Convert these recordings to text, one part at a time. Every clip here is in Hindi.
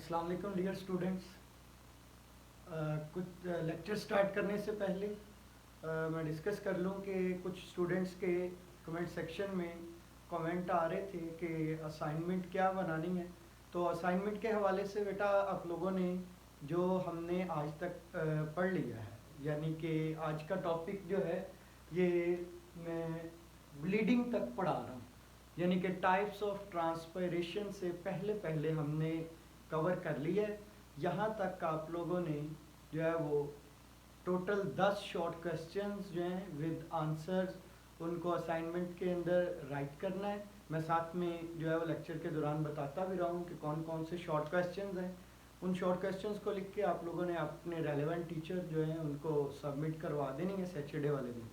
अस्सलाम वालेकुम डियर स्टूडेंट्स। कुछ लेक्चर स्टार्ट करने से पहले मैं डिस्कस कर लूँ कि कुछ स्टूडेंट्स के कमेंट सेक्शन में कमेंट आ रहे थे कि असाइनमेंट क्या बनानी है। तो असाइनमेंट के हवाले से बेटा आप लोगों ने जो हमने आज तक पढ़ लिया है, यानी कि आज का टॉपिक जो है ये मैं ब्लीडिंग तक पढ़ा रहा हूँ, यानी कि टाइप्स ऑफ ट्रांसपायरेशन से पहले पहले हमने कवर कर लिया है। यहाँ तक आप लोगों ने जो है वो टोटल 10 शॉर्ट क्वेश्चंस जो हैं विद आंसर्स उनको असाइनमेंट के अंदर राइट करना है। मैं साथ में जो है वो लेक्चर के दौरान बताता भी रहा हूँ कि कौन कौन से शॉर्ट क्वेश्चंस हैं। उन शॉर्ट क्वेश्चंस को लिख के आप लोगों ने अपने रेलेवेंट टीचर जो हैं उनको सबमिट करवा देनी है सैटरडे वाले दिन।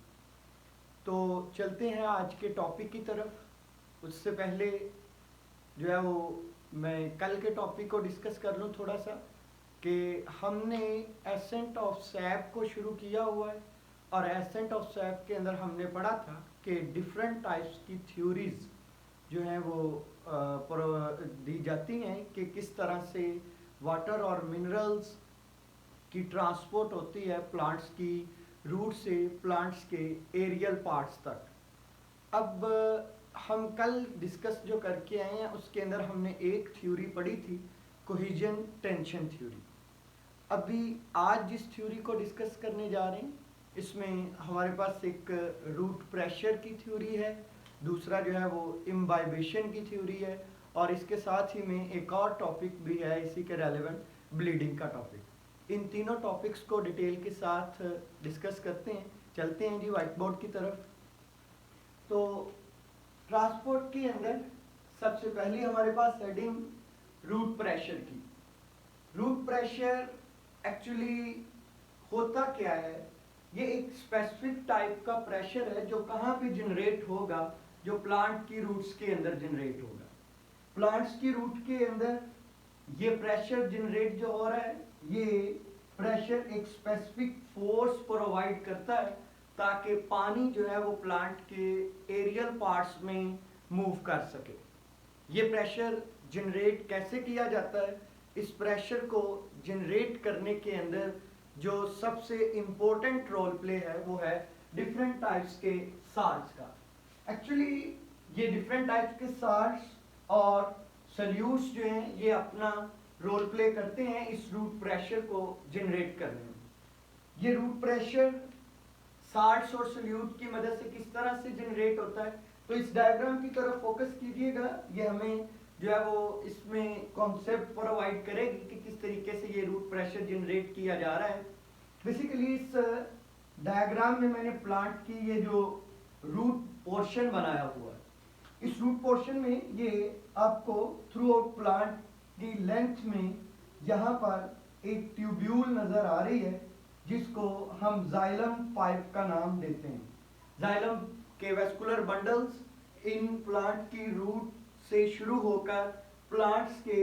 तो चलते हैं आज के टॉपिक की तरफ। उससे पहले जो है वो मैं कल के टॉपिक को डिस्कस कर लूँ थोड़ा सा, कि हमने एसेंट ऑफ सैप को शुरू किया हुआ है और एसेंट ऑफ सैप के अंदर हमने पढ़ा था कि डिफरेंट टाइप्स की थ्योरीज जो हैं वो दी जाती हैं कि किस तरह से वाटर और मिनरल्स की ट्रांसपोर्ट होती है प्लांट्स की रूट से प्लांट्स के एरियल पार्ट्स तक। अब हम कल डिस्कस जो करके आए हैं उसके अंदर हमने एक थ्योरी पढ़ी थी, कोहेजन टेंशन थ्योरी। अभी आज जिस थ्योरी को डिस्कस करने जा रहे हैं इसमें हमारे पास एक रूट प्रेशर की थ्योरी है, दूसरा जो है वो इम्बाइबेशन की थ्योरी है, और इसके साथ ही में एक और टॉपिक भी है इसी के रेलेवेंट, ब्लीडिंग का टॉपिक। इन तीनों टॉपिक्स को डिटेल के साथ डिस्कस करते हैं। चलते हैं जी व्हाइट बोर्ड की तरफ। तो ट्रांसपोर्ट के अंदर सबसे पहले हमारे पास हेडिंग रूट प्रेशर की। रूट प्रेशर एक्चुअली होता क्या है, ये एक स्पेसिफिक टाइप का प्रेशर है जो कहाँ पे जनरेट होगा, जो प्लांट की रूट्स के अंदर जनरेट होगा। प्लांट्स की रूट के अंदर ये प्रेशर जनरेट जो हो रहा है, ये प्रेशर एक स्पेसिफिक फोर्स प्रोवाइड करता है ताकि पानी जो है वो प्लांट के एरियल पार्ट्स में मूव कर सके। ये प्रेशर जनरेट कैसे किया जाता है, इस प्रेशर को जनरेट करने के अंदर जो सबसे इम्पोर्टेंट रोल प्ले है वो है डिफरेंट टाइप्स के साल्ट्स का। एक्चुअली ये डिफरेंट टाइप्स के साल्ट्स और सल्यूट्स जो हैं ये अपना रोल प्ले करते हैं इस रूट प्रेशर को जनरेट करने में। ये रूट प्रेशर साल्ट्स और सल्यूट की मदद से किस तरह से जनरेट होता है, तो इस डायग्राम की तरफ फोकस कीजिएगा। ये हमें जो है वो इसमें कॉन्सेप्ट प्रोवाइड करेगी कि किस तरीके से ये रूट प्रेशर जनरेट किया जा रहा है। बेसिकली इस डायग्राम में मैंने प्लांट की ये जो रूट पोर्शन बनाया हुआ है, इस रूट पोर्शन में ये आपको थ्रू आउट प्लांट की लेंथ में यहाँ पर एक ट्यूब्यूल नजर आ रही है जिसको हम जाइलम पाइप का नाम देते हैं। जाइलम के वेस्कुलर बंडल्स इन प्लांट की रूट से शुरू होकर प्लांट्स के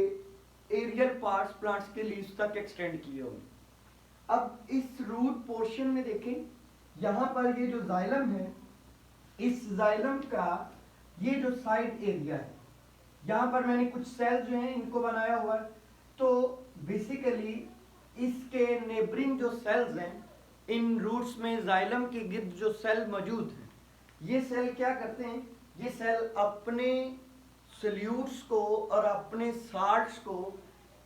एरियल पार्ट्स, प्लांट्स के लीव्स तक एक्सटेंड किए हुए। अब इस रूट पोर्शन में देखें, यहाँ पर ये जो जाइलम है, इस जाइलम का ये जो साइड एरिया है, यहाँ पर मैंने कुछ सेल जो हैं इनको बनाया हुआ है। तो बेसिकली इसके नेबरिंग जो सेल्स हैं, इन रूट्स में जाइलम के गिर्द जो सेल मौजूद हैं, ये सेल क्या करते हैं, ये सेल अपने सल्यूट्स को और अपने साल्ट्स को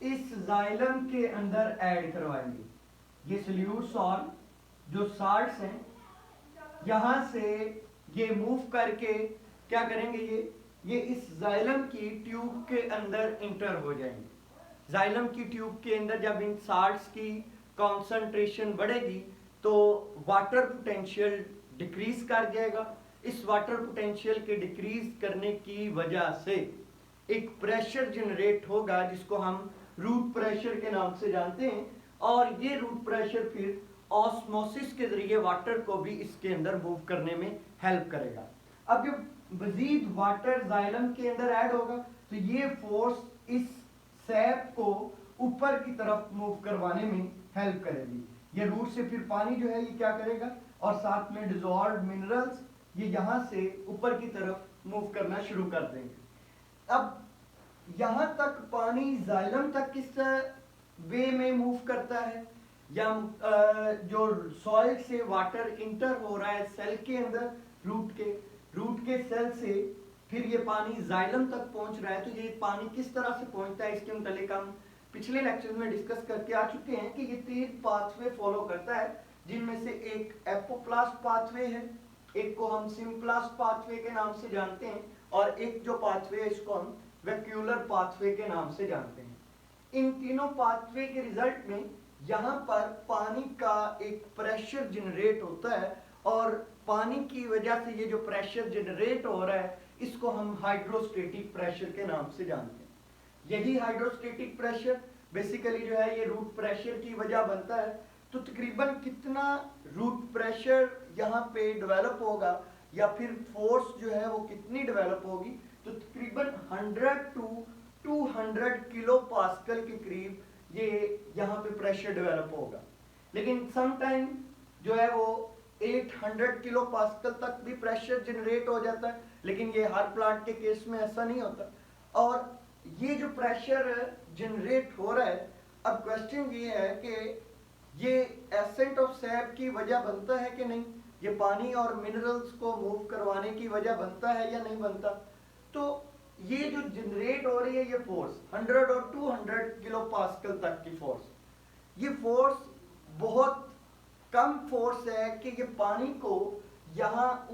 इस जाइलम के अंदर ऐड करवाएंगे। ये सल्यूट्स और जो साल्ट्स हैं यहाँ से ये मूव करके क्या करेंगे, ये इस जाइलम की ट्यूब के अंदर इंटर हो जाएंगे। जाइलम की ट्यूब के अंदर जब इन साल्ट्स की कॉन्सेंट्रेशन बढ़ेगी तो वाटर पोटेंशियल डिक्रीज कर जाएगा। इस वाटर पोटेंशियल के डिक्रीज करने की वजह से एक प्रेशर जनरेट होगा जिसको हम रूट प्रेशर के नाम से जानते हैं, और ये रूट प्रेशर फिर ऑस्मोसिस के जरिए वाटर को भी इसके अंदर मूव करने में हेल्प करेगा। अब जब मजीद वाटर जाइलम के अंदर ऐड होगा तो ये फोर्स इस सैप को ऊपर की तरफ मूव करवाने में हेल्प करेगी। ये रूट से फिर पानी जो है ये क्या करेगा, और साथ में डिजॉल्व मिनरल्स ये यहाँ से ऊपर की तरफ मूव करना शुरू कर देंगे। अब यहाँ तक पानी जाइलम तक किस वे में मूव करता है, या जो सॉइल से वाटर इंटर हो रहा है सेल के अंदर, रूट के सेल से फिर ये पानी जाइलम तक पहुंच रहा है। तो ये पानी किस तरह से पहुंचता है, इसके मुतालिक हम पिछले लेक्चर में डिस्कस करके आ चुके हैं कि ये 3 पाथवे फॉलो करता है, जिनमें से एक एपोप्लास्ट पाथवे है, एक को हम सिम्प्लास्ट पाथवे के नाम से जानते हैं, और एक जो पाथवे है इसको हम वैक्यूलर पाथवे के नाम से जानते हैं। इन तीनों पाथवे के रिजल्ट में यहाँ पर पानी का एक प्रेशर जनरेट होता है, और पानी की वजह से ये जो प्रेशर जनरेट हो रहा है इसको हम हाइड्रोस्टेटिक प्रेशर के नाम से जानते हैं। यही हाइड्रोस्टेटिक प्रेशर बेसिकली जो है ये रूट प्रेशर की वजह बनता है। तो तकरीबन कितना रूट प्रेशर यहाँ पे डेवलप होगा, या फिर फोर्स जो है वो कितनी डेवलप होगी, तो तकरीबन 100 to 200 किलो पास्कल के करीब ये यहाँ पे प्रेशर डेवलप होगा। लेकिन समटाइम जो है वो 800 किलो पास्कल तक भी प्रेशर जनरेट हो जाता है, लेकिन ये हर प्लांट के केस में ऐसा नहीं होता। और ये जो प्रेशर जनरेट हो रहा है, अब क्वेश्चन ये है कि ये एसेंट ऑफ सैप की वजह बनता है कि नहीं, ये पानी और मिनरल्स को मूव करवाने की वजह बनता है या नहीं बनता। तो ये जो जनरेट हो रही है ये फोर्स 100 और 200 किलो पास्कल तक की फोर्स, ये फोर्स बहुत कम फोर्स है कि ये पानी को यहाँ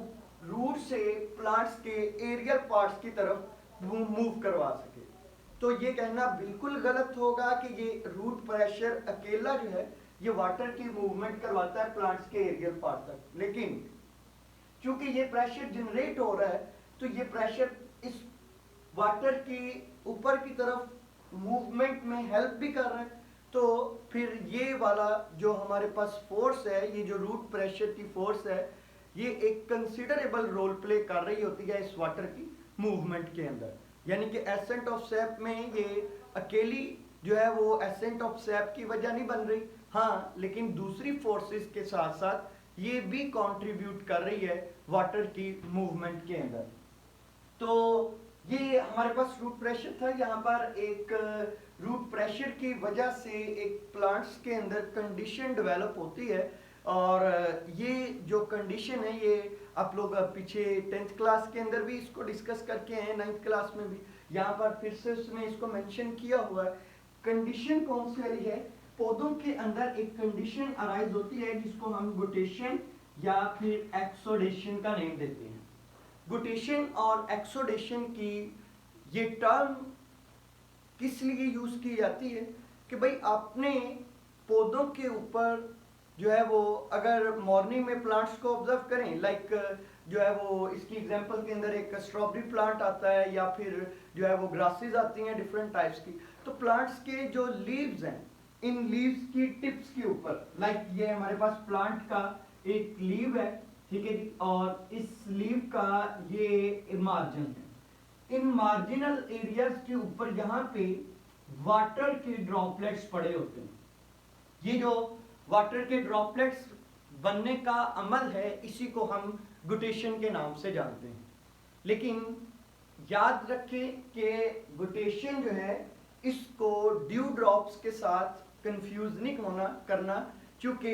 रूट से प्लांट्स के एरियल पार्ट्स की तरफ मूव करवा सके। तो ये कहना बिल्कुल गलत होगा कि ये रूट प्रेशर अकेला जो है ये वाटर की मूवमेंट करवाता है प्लांट्स के एरियल पार्ट तक। लेकिन क्योंकि ये प्रेशर जनरेट हो रहा है, तो ये प्रेशर इस वाटर की ऊपर की तरफ मूवमेंट में हेल्प भी कर रहा है। तो फिर ये वाला जो हमारे पास फोर्स है, ये जो रूट प्रेशर की फोर्स है, ये एक कंसिडरेबल रोल प्ले कर रही होती है इस वाटर की मूवमेंट के अंदर। यानी कि एसेंट ऑफ सैप में ये अकेली जो है वो एसेंट ऑफ सैप की वजह नहीं बन रही, हाँ, लेकिन दूसरी फोर्सेस के साथ साथ ये भी कंट्रीब्यूट कर रही है वाटर की मूवमेंट के अंदर। तो ये हमारे पास रूट प्रेशर था। यहाँ पर एक रूट प्रेशर की वजह से एक प्लांट्स के अंदर कंडीशन डेवलप होती है, और ये जो कंडीशन है ये आप लोग पीछे 10th क्लास के अंदर भी इसको डिस्कस करके हैं, 9th क्लास में भी। यहाँ पर फिर से उसने इसको मेंशन किया हुआ है। कंडीशन कौन सी वाली है, पौधों के अंदर एक कंडीशन अराइज होती है जिसको हम गुटेशन या फिर एक्सोडेशन का नेम देते हैं। गुटेशन और एक्सोडेशन की ये टर्म किस लिए यूज की जाती है कि भाई आपने पौधों के ऊपर जो है वो अगर मॉर्निंग में प्लांट्स को ऑब्जर्व करें, लाइक जो है वो इसकी एग्जांपल के अंदर एक स्ट्रॉबेरी प्लांट आता है, या फिर जो है वो ग्रासेस आती हैं डिफरेंट टाइप्स की। तो प्लांट्स के जो लीव्स हैं, इन लीव्स की टिप्स के ऊपर, लाइक ये हमारे पास प्लांट का एक लीव है, ठीक है जी, और इस लीव का ये मार्जिन है। इन मार्जिनल एरियाज के ऊपर यहाँ पे वाटर के ड्रॉपलेट्स पड़े होते हैं। ये जो वाटर के ड्रॉपलेट्स बनने का अमल है, इसी को हम गुटेशन के नाम से जानते हैं। लेकिन याद रखें कि गुटेशन जो है इसको ड्यू ड्रॉप्स के साथ कंफ्यूज नहीं करना, क्योंकि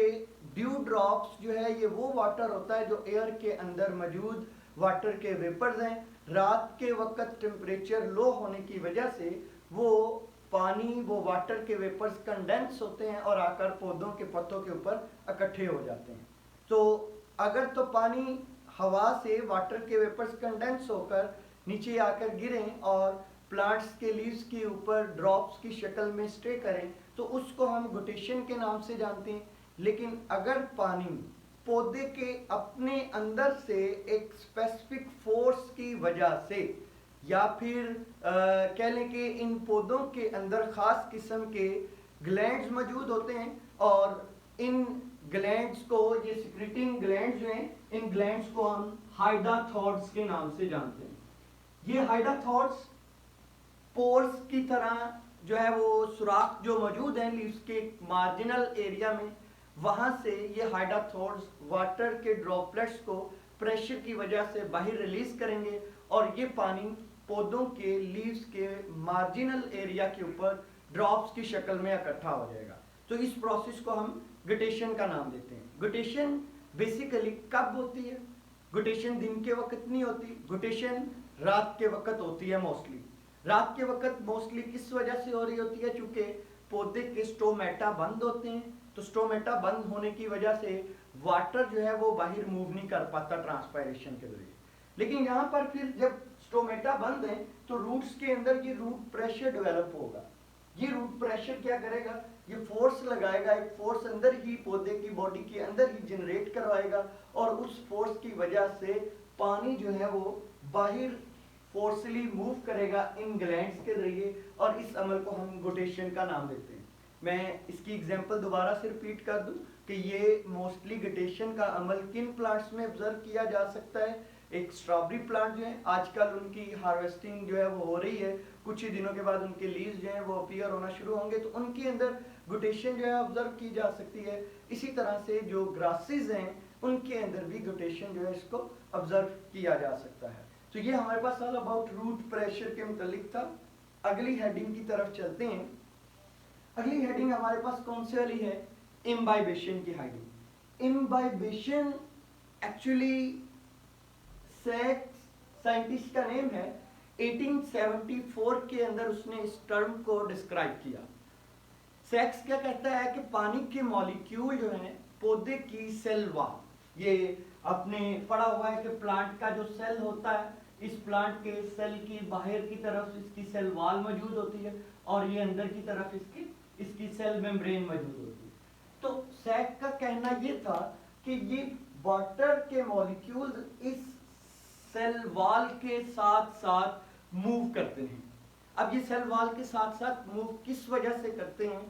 ड्यू ड्रॉप्स जो है ये वो वाटर होता है जो एयर के अंदर मौजूद वाटर के वेपर्स हैं। रात के वक्त टेम्परेचर लो होने की वजह से वो पानी, वो वाटर के वेपर्स कंडेंस होते हैं और आकर पौधों के पत्तों के ऊपर इकट्ठे हो जाते हैं। तो अगर तो पानी हवा से वाटर के वेपर्स कंडेंस होकर नीचे आकर गिरें और प्लांट्स के लीव्स के ऊपर ड्रॉप्स की शक्ल में स्टे करें, तो उसको हम गुटेशन के नाम से जानते हैं। लेकिन अगर पानी पौधे के अपने अंदर से एक स्पेसिफिक फोर्स की वजह से, या फिर कह लें कि इन पौधों के अंदर खास किस्म के ग्लैंड्स मौजूद होते हैं, और इन ग्लैंड्स को, ये सिक्रेटिंग ग्लैंड्स जो हैं, इन ग्लैंड्स को हम हाइडाथॉर्ड्स के नाम से जानते हैं। ये हाइडाथॉर्ड्स पोर्स की तरह जो है वो सुराख जो मौजूद हैं लीव्स के मार्जिनल एरिया में, वहां से ये हाइडाथॉर्ड्स वाटर के ड्रॉपलेट्स को प्रेशर की वजह से बाहर रिलीज करेंगे, और ये पानी पौधों के लीव्स के मार्जिनल एरिया के ऊपर ड्रॉप्स की शक्ल में इकट्ठा हो जाएगा। तो इस प्रोसेस को हम गुटेशन का नाम देते हैं। गुटेशन बेसिकली कब होती है? गुटेशन दिन के वक्त नहीं होती, गुटेशन रात के वक्त होती है मोस्टली। रात के वक्त मोस्टली किस वजह से हो रही होती है? चूंकि पौधे के स्टोमेटा बंद होते हैं, तो स्टोमेटा बंद होने की वजह से वाटर जो है वो बाहर मूव नहीं कर पाता ट्रांसपायरेशन के जरिए। लेकिन यहाँ पर फिर जब स्टोमेटा बंद है तो रूट्स के अंदर ये रूट प्रेशर डेवलप होगा। ये रूट प्रेशर क्या करेगा? ये फोर्स लगाएगा, एक फोर्स अंदर ही पौधे की बॉडी के अंदर ही जनरेट करवाएगा, और उस फोर्स की वजह से पानी जो है वो बाहर फोर्सली मूव करेगा इन ग्लैंड्स के जरिए, और इस अमल को हम गुटेशन का नाम देते हैं। मैं इसकी एग्जांपल दोबारा से रिपीट कर दूं कि ये मोस्टली गुटेशन का अमल किन प्लांट्स में ऑब्जर्व किया जा सकता है। एक स्ट्रॉबेरी प्लांट जो है, आजकल उनकी हार्वेस्टिंग जो है वो हो रही है, कुछ ही दिनों के बाद उनके लीव्स जो है वो अपीयर होना शुरू होंगे, तो उनके अंदर गुटेशन जो है ऑब्जर्व की जा सकती है। इसी तरह से जो ग्रासेस हैं उनके अंदर भी गुटेशन जो है इसको ऑब्जर्व किया जा सकता है। तो ये हमारे पास ऑल अबाउट रूट प्रेशर के मुतालिक था। अगली हेडिंग की तरफ चलते हैं। अगली हेडिंग हमारे पास कौन सी वाली है? इम्बाइबेशन की हेडिंग। इम्बाइबेशन एक्चुअली सैक्स साइंटिस्ट का नेम है, 1874 के अंदर उसने इस टर्म को डिस्क्राइब किया। सैक्स क्या कहता है कि पानी के मॉलिक्यूल जो है पौधे की सेल वॉल, ये आपने पढ़ा हुआ है कि प्लांट का जो सेल होता है, इस प्लांट के सेल की बाहर की तरफ इसकी सेल वॉल मौजूद होती है और ये अंदर की तरफ इसकी सेल मेम्ब्रेन मौजूद होती है। तो सैक का कहना ये था कि ये वाटर के मॉलिक्यूल्स इस सेल वॉल के साथ साथ मूव करते हैं। अब ये सेल वॉल के साथ साथ मूव किस वजह से करते हैं?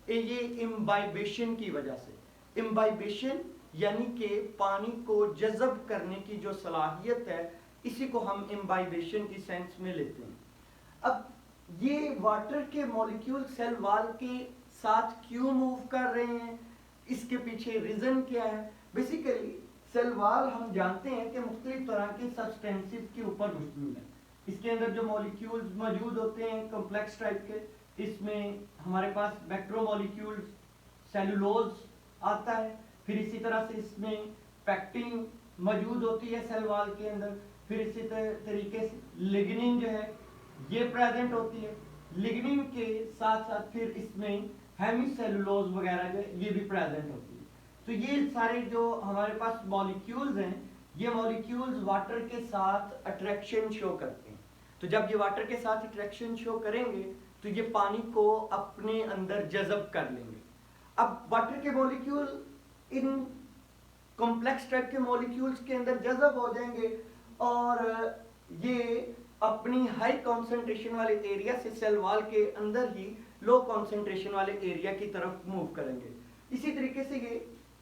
ये इम्बाइबेशन की वजह से। इम्बाइबेशन यानी कि पानी को जज़ब करने की जो सलाहियत है, इसी को हम इम्बाइबेशन की सेंस में लेते हैं। अब ये वाटर के मॉलिक्यूल सेल वॉल के साथ क्यों मूव कर रहे हैं, इसके पीछे रीजन क्या है? बेसिकली सेल वॉल हम जानते हैं कि मुख्तलिफ तरह के सब्सटेंसेस के ऊपर मशमूल है। इसके अंदर जो मॉलिक्यूल्स मौजूद होते हैं कॉम्प्लेक्स टाइप के, इसमें हमारे पास मैक्रोमोलिक्यूल्स, सेलुलोज आता है, फिर इसी तरह से इसमें पैक्टिन मौजूद होती है सेल वॉल के अंदर, फिर इसी तरीके से लिग्निन जो है ये प्रेजेंट होती है। लिग्निन के साथ साथ फिर इसमें हेमीसेलुलोज वगैरह जो ये भी प्रेजेंट होती है। तो ये सारे जो हमारे पास मॉलिक्यूल्स हैं, ये मॉलिक्यूल्स वाटर के साथ अट्रैक्शन शो करते हैं। तो जब ये वाटर के साथ अट्रैक्शन शो करेंगे तो ये पानी को अपने अंदर जज़ब कर लेंगे। अब वाटर के मॉलिक्यूल इन कॉम्प्लेक्स टाइप के मॉलिक्यूल्स के अंदर जज़ब हो जाएंगे और ये अपनी हाई कॉन्सेंट्रेशन वाले एरिया से सेल वॉल के अंदर ही लो कॉन्सेंट्रेशन वाले एरिया की तरफ मूव करेंगे। इसी तरीके से ये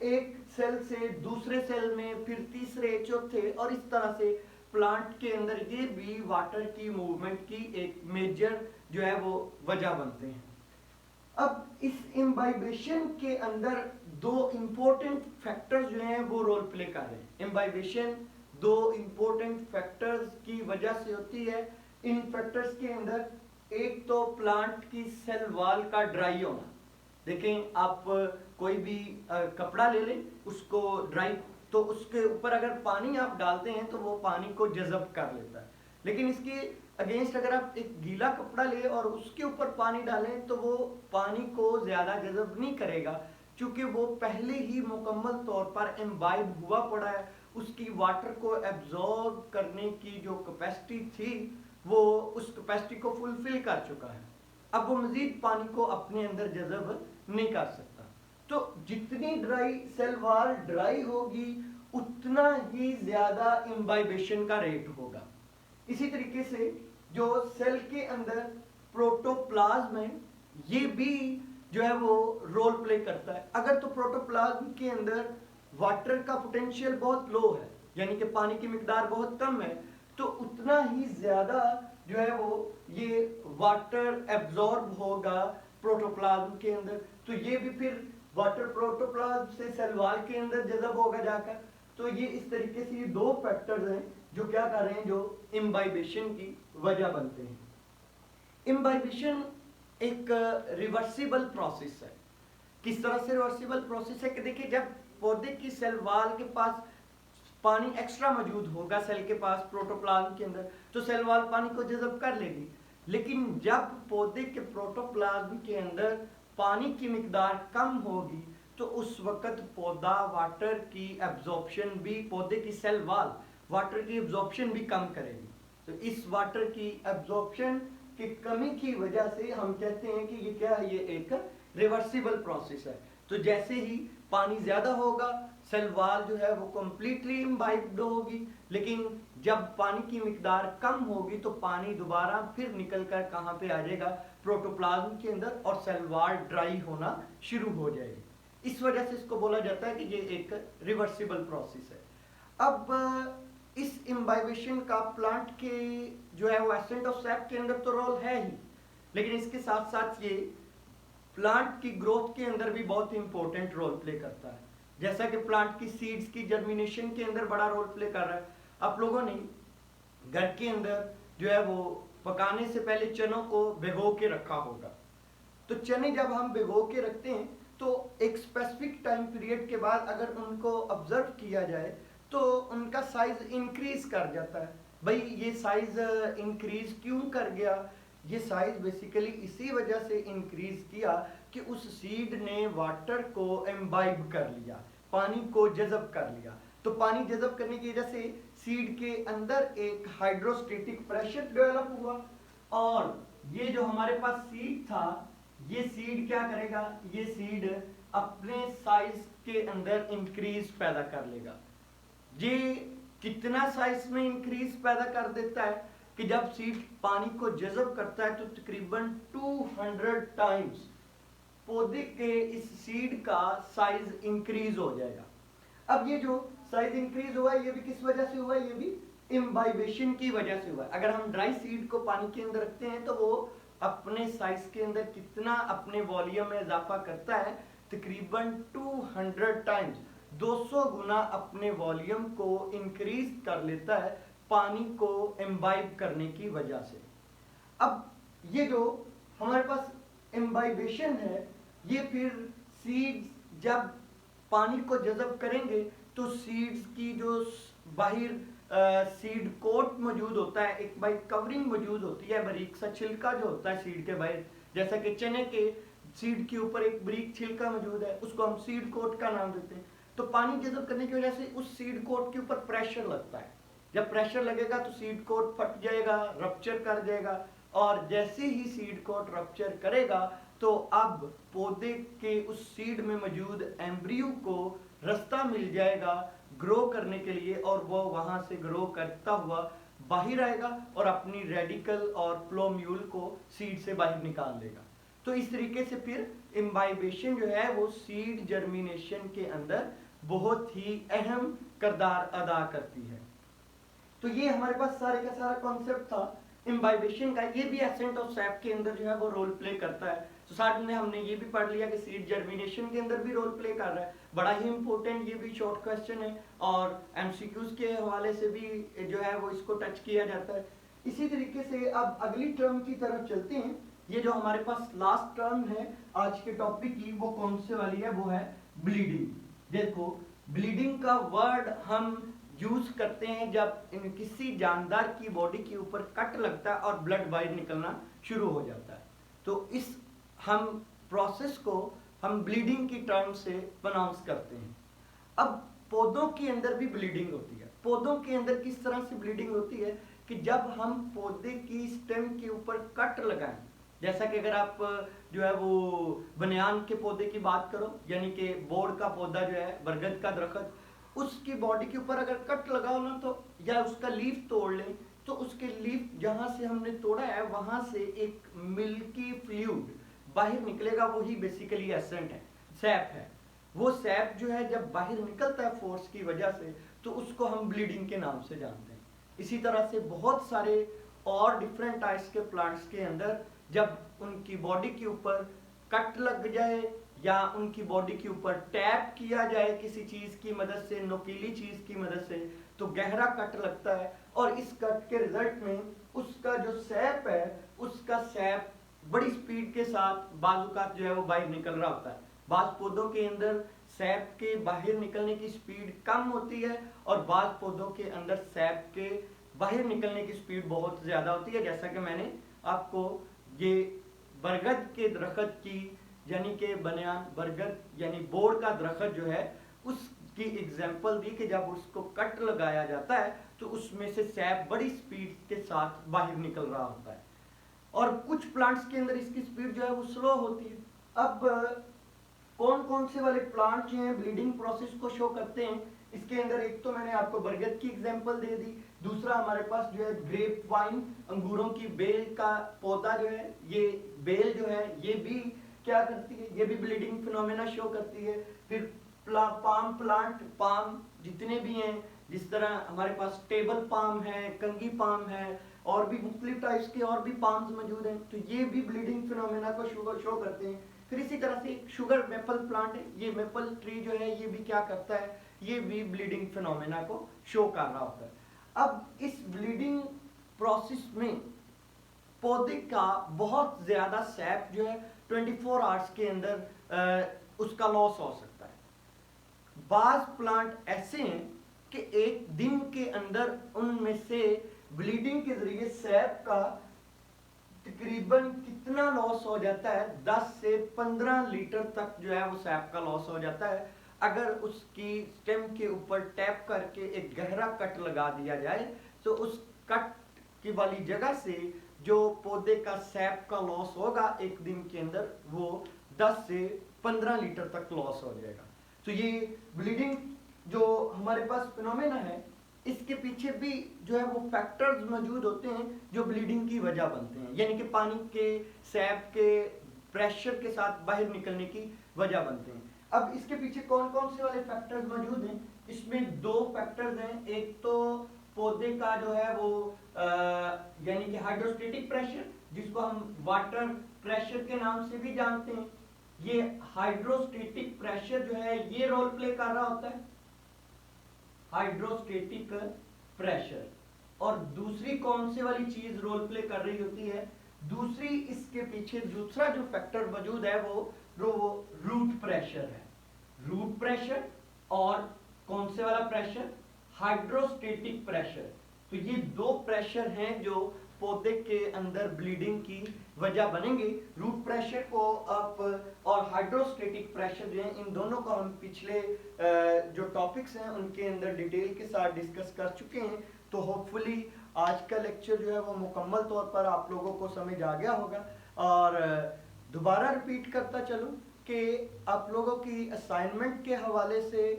एक सेल से दूसरे सेल में, फिर तीसरे, चौथे, और इस तरह से प्लांट के अंदर ये भी वाटर की मूवमेंट की एक मेजर जो है वो वजह बनते हैं। अब इस इम्बाइबेशन के अंदर दो इंपॉर्टेंट फैक्टर्स जो हैं वो रोल प्ले कर रहे हैं। इम्बाइबेशन दो इंपॉर्टेंट फैक्टर्स की वजह से होती है। इन फैक्टर्स के अंदर एक तो प्लांट की सेल वॉल का ड्राई होना। देखें, आप कोई भी कपड़ा ले लें, उसको ड्राई, तो उसके ऊपर अगर पानी आप डालते हैं तो वो पानी को जज़ब कर लेता है। लेकिन इसके अगेंस्ट अगर आप एक गीला कपड़ा ले और उसके ऊपर पानी डालें तो वो पानी को ज़्यादा जज़ब नहीं करेगा, क्योंकि वो पहले ही मुकम्मल तौर पर इम्बाइब हुआ पड़ा है। उसकी वाटर को एब्जॉर्ब करने की जो कैपेसिटी थी वो उस कैपेसिटी को फुलफिल कर चुका है। अब वो मजीद पानी को अपने अंदर जज़ब नहीं कर सकता। तो जितनी ड्राई सेल वॉल ड्राई होगी उतना ही ज़्यादा इम्बाइबेशन का रेट होगा। इसी तरीके से जो सेल के अंदर प्रोटोप्लाज्म है, ये भी जो है वो रोल प्ले करता है। अगर तो प्रोटोप्लाज्म के अंदर वाटर का पोटेंशियल बहुत लो है, यानी कि पानी की मिकदार बहुत कम है, तो उतना ही ज्यादा जो है वो ये वाटर एब्जॉर्ब होगा प्रोटोप्लाज्म के अंदर। तो ये भी फिर वाटर प्रोटोप्लाज्म से सेल वॉल के अंदर जज़ब होगा जाकर। तो ये इस तरीके से ये दो फैक्टर्स हैं जो क्या कर रहे हैं, जो इम्बाइबेशन की वजह बनते हैं। इम्बाइबेशन एक रिवर्सिबल प्रोसेस है। किस तरह से रिवर्सिबल प्रोसेस है कि देखिए, जब पौधे की सेल वाल के पास पानी एक्स्ट्रा मौजूद होगा सेल के पास प्रोटोप्लाज्म के अंदर, तो सेल वाल पानी को जज़ब कर लेगी। लेकिन जब पौधे के प्रोटोप्लाज्म के अंदर पानी की मिकदार कम होगी तो उस वक्त पौधा वाटर की एब्जॉर्प्शन भी, पौधे की सेल वाल वाटर की एब्जॉर्प्शन भी कम करेगी। तो इस वाटर की एब्जॉर्प्शन की कमी की वजह से हम कहते हैं कि ये क्या है, ये एक रिवर्सिबल प्रोसेस है। तो जैसे ही पानी ज्यादा होगा, सेल वाल जो है वो कम्प्लीटली इम्बाइब्ड होगी, लेकिन जब पानी की मिकदार कम होगी तो पानी दोबारा फिर निकल कर कहाँ पे आ जाएगा, प्रोटोप्लाज्म के अंदर, और सेल वाल ड्राई होना शुरू हो जाएगी। इस वजह से इसको बोला जाता है कि ये एक रिवर्सिबल प्रोसेस है। अब इस इम्बाइबेशन का प्लांट के जो है वो एसेंट ऑफ सैप के अंदर तो रोल है ही, लेकिन इसके साथ साथ ये प्लांट की ग्रोथ के अंदर भी बहुत इंपॉर्टेंट रोल प्ले करता है। जैसा कि प्लांट की सीड्स की जर्मिनेशन के अंदर बड़ा रोल प्ले कर रहा है। आप लोगों ने घर के अंदर जो है वो पकाने से पहले चनों को भिगो के रखा होगा। तो चने जब हम भिगो के रखते हैं तो एक स्पेसिफिक टाइम पीरियड के बाद अगर उनको ऑब्जर्व किया जाए तो उनका साइज इंक्रीज कर जाता है। भाई ये साइज इंक्रीज क्यों कर गया? ये साइज बेसिकली इसी वजह से इंक्रीज किया कि उस सीड ने वाटर को एम्बाइब कर लिया, पानी को जज़ब कर लिया। तो पानी जज़ब करने की वजह से सीड के अंदर एक हाइड्रोस्टेटिक प्रेशर डेवलप हुआ, और ये जो हमारे पास सीड था, ये सीड क्या करेगा, ये सीड अपने साइज के अंदर इंक्रीज पैदा कर लेगा। ये कितना साइज में इंक्रीज पैदा कर देता है कि जब सीड पानी को जज़ब करता है तो तकरीबन 200 टाइम्स पौधे के इस सीड का साइज इंक्रीज हो जाएगा। अब ये जो साइज इंक्रीज हुआ है ये भी किस वजह से हुआ है? ये भी इम्बाइबेशन की वजह से हुआ है। अगर हम ड्राई सीड को पानी के अंदर रखते हैं तो वो अपने साइज के अंदर कितना अपने वॉल्यूम में इजाफा करता है, तकरीबन 200 टाइम्स, 200 गुना अपने वॉल्यूम को इंक्रीज कर लेता है पानी को इम्बाइब करने की वजह से। अब ये जो हमारे पास इम्बाइबेशन है, ये फिर सीड्स जब पानी को जज़ब करेंगे तो सीड्स की जो बाहर सीड कोट मौजूद होता है, एक बाई कवरिंग मौजूद होती है, बारीक सा छिलका जो होता है सीड के बाहर, जैसा कि चने के सीड के ऊपर एक बारीक छिलका मौजूद है, उसको हम सीड कोट का नाम देते हैं। तो पानी जज़ब करने की वजह से उस सीड कोट के ऊपर प्रेशर लगता है। जब प्रेशर लगेगा तो सीड कोट फट जाएगा, रप्चर कर जाएगा, और जैसे ही सीड कोट रप्चर करेगा तो अब पौधे के उस सीड में मौजूद एम्ब्रियो को रास्ता मिल जाएगा ग्रो करने के लिए, और वो वहां से ग्रो करता हुआ बाहर आएगा और अपनी रेडिकल और प्लोम्यूल को सीड से बाहर निकाल देगा। तो इस तरीके से फिर इम्बाइबेशन जो है वो सीड जर्मिनेशन के अंदर बहुत ही अहम किरदार अदा करती है। तो ये हमारे पास सारे का सारा कॉन्सेप्ट था इम्बाइबेशन का। ये भी एसेंट ऑफ सैप के अंदर जो है वो रोल प्ले करता है। तो साथ में हमने ये भी पढ़ लिया कि सीड जर्मिनेशन के अंदर भी रोल प्ले कर रहा है। बड़ा ही इंपॉर्टेंट ये भी शॉर्ट क्वेश्चन है, और एमसीक्यूज के हवाले से भी जो है वो इसको टच किया जाता है। इसी तरीके से अब अगली टर्म की तरफ चलते हैं। ये जो हमारे पास लास्ट टर्म है आज के टॉपिक की, वो कौन से वाली है? वो है ब्लीडिंग। देखो, ब्लीडिंग का वर्ड हम यूज करते हैं जब किसी जानदार की बॉडी के ऊपर कट लगता है और ब्लड बाहर निकलना शुरू हो जाता है। तो इस हम प्रोसेस को हम ब्लीडिंग की टर्म से प्रोनाउंस करते हैं। अब पौधों के अंदर भी ब्लीडिंग होती है। पौधों के अंदर किस तरह से ब्लीडिंग होती है कि जब हम पौधे की स्टेम के ऊपर कट लगाएं, जैसा कि अगर आप जो है वो बनियान के पौधे की बात करो, यानी कि बोर्ड का पौधा जो है, बरगद का दरख्त, उसकी बॉडी के ऊपर अगर कट लगाओ ना, तो या उसका लीफ तोड़ लें, तो उसके लीफ जहां से हमने तोड़ा है वहां से एक मिल्की फ्लूइड बाहर निकलेगा, वही बेसिकली एसेंट है, सैप है। वो सैप जो है जब बाहर निकलता है फोर्स की वजह से, तो उसको हम ब्लीडिंग के नाम से जानते हैं। इसी तरह से बहुत सारे और डिफरेंट टाइप्स के प्लांट्स के अंदर जब उनकी बॉडी के ऊपर कट लग जाए या उनकी बॉडी के ऊपर टैप किया जाए किसी चीज की मदद से, नुकीली चीज की मदद से, तो गहरा कट लगता है और इस कट के रिजल्ट में उसका जो सैप है, उसका सैप बड़ी स्पीड के साथ बाजुकात जो है वो बाहर निकल रहा होता है। बाज पौधों के अंदर सैप के बाहर निकलने की स्पीड कम होती है और बाज पौधों के अंदर सैप के बाहर निकलने की स्पीड बहुत ज्यादा होती है। जैसा कि मैंने आपको ये बरगद के दरख्त की यानी कि बनियान बरगद यानी बोर्ड का दरख्त जो है उसकी एग्जाम्पल दी कि जब उसको कट लगाया जाता है तो उसमें से सैप बड़ी स्पीड के साथ बाहर निकल रहा होता है और कुछ प्लांट्स के अंदर इसकी स्पीड जो है वो स्लो होती है। अब कौन कौन से वाले प्लांट जो हैं ब्लीडिंग प्रोसेस को शो करते हैं, इसके अंदर एक तो मैंने आपको बरगद की एग्जांपल दे दी, दूसरा हमारे पास जो है ग्रेप वाइन अंगूरों की बेल का पौधा जो है, ये बेल जो है ये भी क्या करती है, ये भी ब्लीडिंग फिनोमेना शो करती है। फिर पाम प्लांट, पाम जितने भी हैं, जिस तरह हमारे पास टेबल पाम है, कंगी पाम है और भी मुख्तलिफ टाइप्स के और भी पाम्स मौजूद हैं, तो ये भी ब्लीडिंग फिनोमेना को शो करते हैं। फिर इसी तरह से शुगर मेपल प्लांट है, ये मेपल ट्री जो है ये भी क्या करता है, ये भी ब्लीडिंग फिनोमेना को शो कर रहा होता है। अब इस ब्लीडिंग प्रोसेस में पौधे का बहुत ज्यादा सैप जो है 24 आवर्स के अंदर उसका लॉस हो सकता है। बाज प्लांट ऐसे हैं कि एक दिन के अंदर उनमें से ब्लीडिंग के जरिए सैप का तकरीबन कितना लॉस हो जाता है, 10 से 15 लीटर तक जो है वो सैप का लॉस हो जाता है। अगर उसकी स्टेम के ऊपर टैप करके एक गहरा कट लगा दिया जाए तो उस कट की वाली जगह से जो पौधे का सैप का लॉस होगा एक दिन के अंदर वो 10 से 15 लीटर तक लॉस हो जाएगा। तो ये ब्लीडिंग जो हमारे पास फिनोमेना है, इसके पीछे भी जो है वो फैक्टर्स मौजूद होते हैं जो ब्लीडिंग की वजह बनते हैं, यानी कि पानी के सैप के प्रेशर के साथ बाहर निकलने की वजह बनते हैं। अब इसके पीछे कौन कौन से वाले फैक्टर्स मौजूद हैं, इसमें दो फैक्टर्स हैं। एक तो पौधे का जो है वो यानी कि हाइड्रोस्टेटिक प्रेशर, जिसको हम वाटर प्रेशर के नाम से भी जानते हैं। ये हाइड्रोस्टेटिक प्रेशर जो है ये रोल प्ले कर रहा होता है, हाइड्रोस्टेटिक प्रेशर। और दूसरी कौन सी वाली चीज रोल प्ले कर रही होती है, दूसरी इसके पीछे दूसरा जो फैक्टर मौजूद है वो रूट प्रेशर है। रूट प्रेशर और कौन से वाला प्रेशर, हाइड्रोस्टेटिक प्रेशर। तो ये दो प्रेशर हैं जो पौधे के अंदर ब्लीडिंग की वजह बनेंगे। रूट प्रेशर को आप और हाइड्रोस्टेटिक प्रेशर जो है, इन दोनों को हम पिछले जो टॉपिक्स हैं उनके अंदर डिटेल के साथ डिस्कस कर चुके हैं। तो होपफुली आज का लेक्चर जो है वो मुकम्मल तौर पर आप लोगों को समझ आ गया होगा। और दोबारा रिपीट करता चलूं कि आप लोगों की असाइनमेंट के हवाले से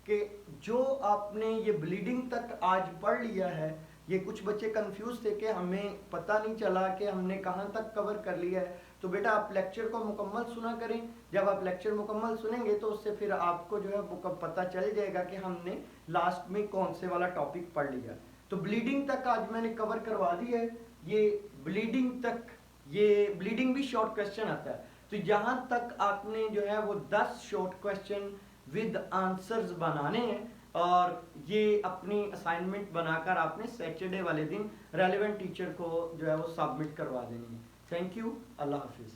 कि जो आपने ये ब्लीडिंग तक आज पढ़ लिया है, ये कुछ बच्चे कंफ्यूज थे कि हमें पता नहीं चला कि हमने कहाँ तक कवर कर लिया है। तो बेटा आप लेक्चर को मुकम्मल सुना करें, जब आप लेक्चर मुकम्मल सुनेंगे तो उससे फिर आपको जो है वो पता चल जाएगा कि हमने लास्ट में कौन से वाला टॉपिक पढ़ लिया। तो ब्लीडिंग तक आज मैंने कवर करवा दी है। ये ब्लीडिंग तक, ये ब्लीडिंग भी शॉर्ट क्वेश्चन आता है, तो यहाँ तक आपने जो है वो 10 शॉर्ट क्वेश्चन विद आंसर्स बनाने हैं और ये अपनी असाइनमेंट बनाकर आपने सैटरडे वाले दिन रेलेवेंट टीचर को जो है वो सबमिट करवा देनी है। थैंक यू, अल्लाह हाफिज़।